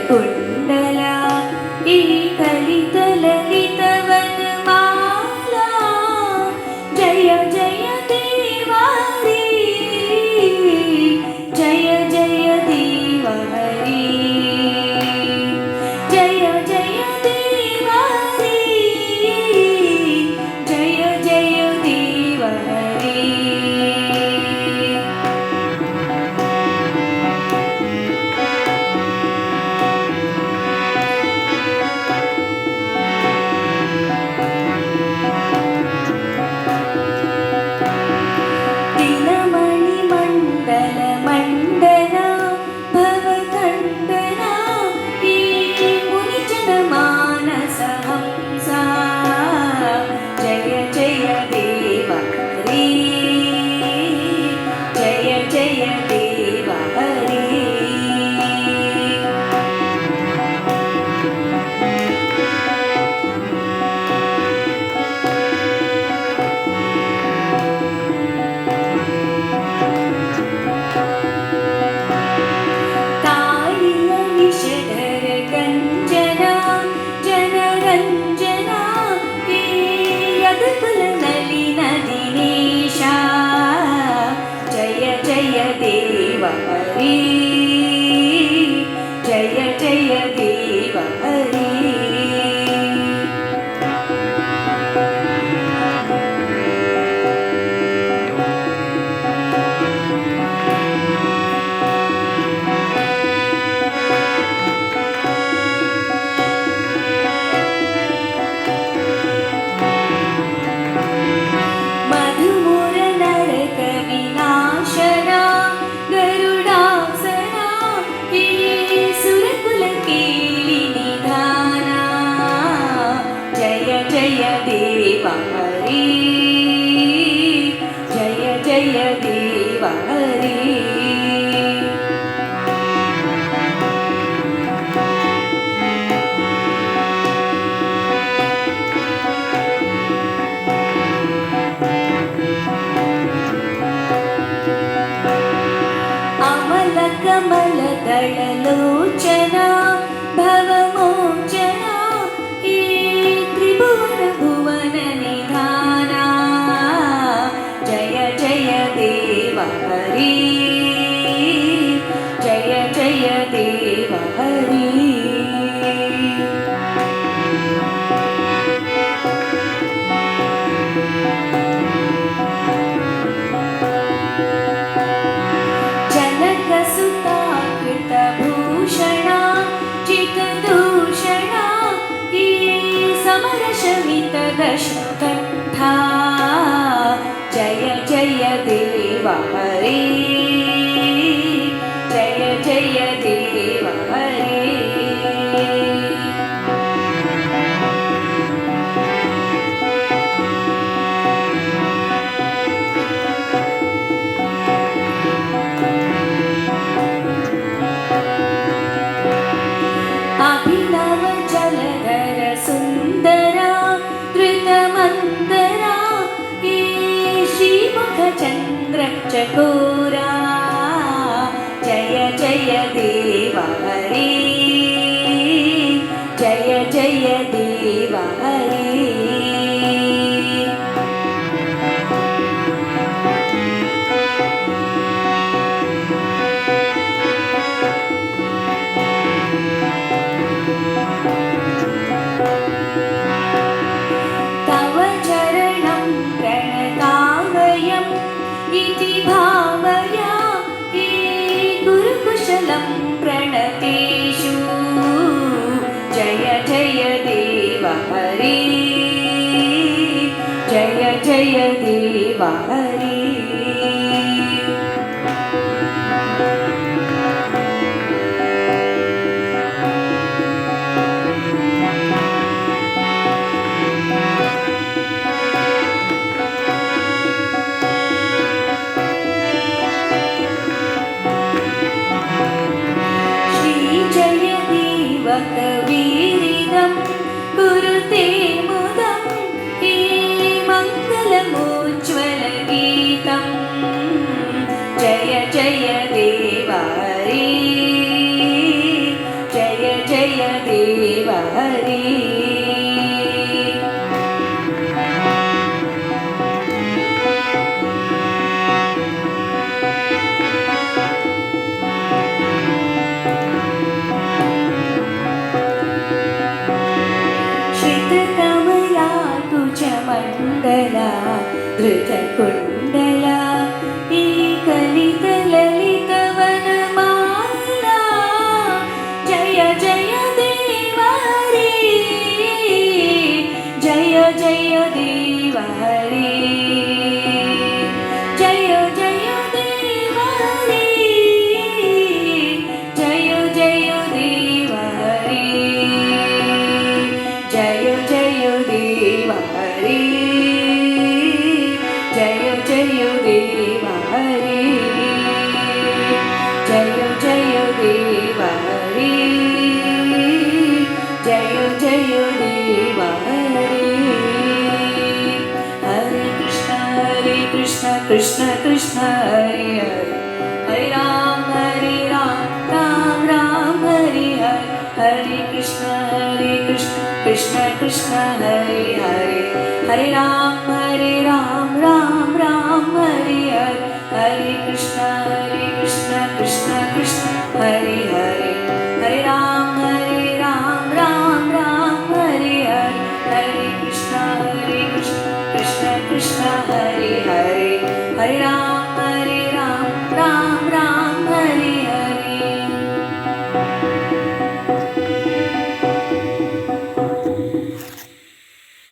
कुण्डला ई कलितललितवनमाला जय जय देवारी जय जय देवहरी जय जय देवारी जय जय देवहरी जय जय देवहरी मधुमुर नरक विनाशना गरुडासना सुरकुल केली निधाना जय जय देवहरी जय जय देवहरी कमलदललोचना भवमोचना ई त्रिभुवन भुवन निधाना जय जय देवहरी जय जय देवहरी भूषणा चितदूषणा ई समरशमितदशकण्ठा जय जय देवहरी जय जय देवहरी अभिनव जलधर सुंदरा धृतमंदरा श्रीमुख चंद्र चकोरा जय जय देवहरी जय जय देवहरी भावया गुरुकुशलं प्रणतेषु जय जय देवहरी जय जय देवहरी कवीरिदं कुरुते मुदं हे मङ्गलमोज्ज्वलगीतम् कुण्डला कलित ललित वनमाला जय जय देवा रे जय जय देवा रे जय जय देवा रे जय जय देवा रे जय जय देवा रे जय जय देवा रे जय जय देवा रे जय जय देवा रे हरे कृष्ण कृष्ण कृष्ण हरे हरे हरे राम राम राम हरे हरे हरे कृष्ण कृष्ण कृष्ण हरे हरे हरे राम राम राम हरे हरे हरे कृष्ण